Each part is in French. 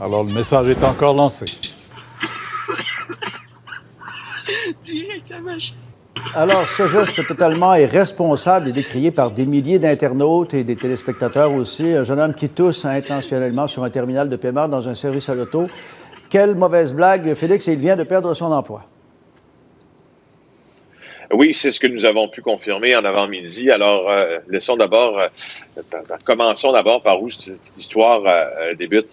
Alors, le message est encore lancé. Alors, ce geste totalement irresponsable est décrié par des milliers d'internautes et des téléspectateurs aussi. Un jeune homme qui tousse intentionnellement sur un terminal de paiement dans un service à l'auto. Quelle mauvaise blague, Félix, et il vient de perdre son emploi. Oui, c'est ce que nous avons pu confirmer en avant-midi. Alors, commençons d'abord par où cette histoire débute.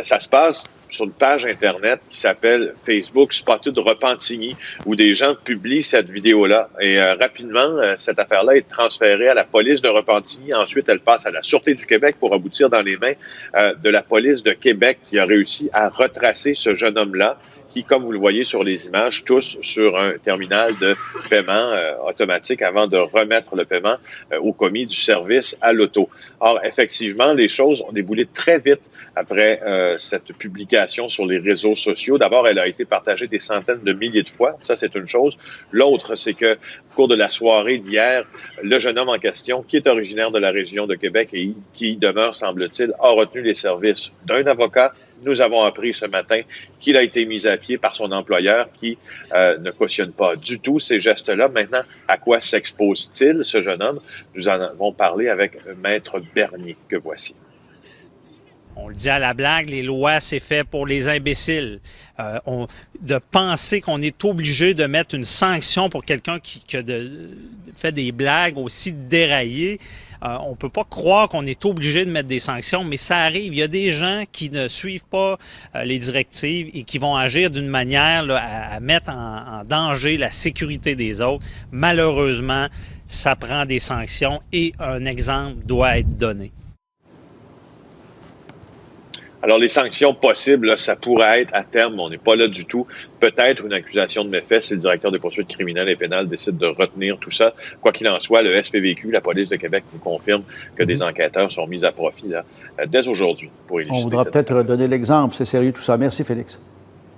Ça se passe sur une page Internet qui s'appelle Facebook Spotted Repentigny, où des gens publient cette vidéo-là. Et rapidement, cette affaire-là est transférée à la police de Repentigny. Ensuite, elle passe à la Sûreté du Québec pour aboutir dans les mains de la police de Québec qui a réussi à retracer ce jeune homme-là qui, comme vous le voyez sur les images, touche sur un terminal de paiement automatique avant de remettre le paiement au commis du service à l'auto. Or, effectivement, les choses ont déboulé très vite après cette publication sur les réseaux sociaux. D'abord, elle a été partagée des centaines de milliers de fois. Ça, c'est une chose. L'autre, c'est que au cours de la soirée d'hier, le jeune homme en question, qui est originaire de la région de Québec et qui demeure, semble-t-il, a retenu les services d'un avocat. Nous avons appris ce matin qu'il a été mis à pied par son employeur qui ne cautionne pas du tout ces gestes-là. Maintenant, à quoi s'expose-t-il, ce jeune homme? Nous en avons parlé avec Maître Bernier, que voici. On le dit à la blague, les lois, c'est fait pour les imbéciles. De penser qu'on est obligé de mettre une sanction pour quelqu'un qui fait des blagues aussi déraillées, on ne peut pas croire qu'on est obligé de mettre des sanctions, mais ça arrive. Il y a des gens qui ne suivent pas les directives et qui vont agir d'une manière là, à mettre en danger la sécurité des autres. Malheureusement, ça prend des sanctions et un exemple doit être donné. Alors, les sanctions possibles, là, ça pourrait être à terme, on n'est pas là du tout, peut-être une accusation de méfait si le directeur des poursuites criminelles et pénales décide de retenir tout ça. Quoi qu'il en soit, le SPVQ, la police de Québec, nous confirme que des enquêteurs sont mis à profit là, dès aujourd'hui pour illustrer. On voudra peut-être donner l'exemple, c'est sérieux tout ça. Merci Félix.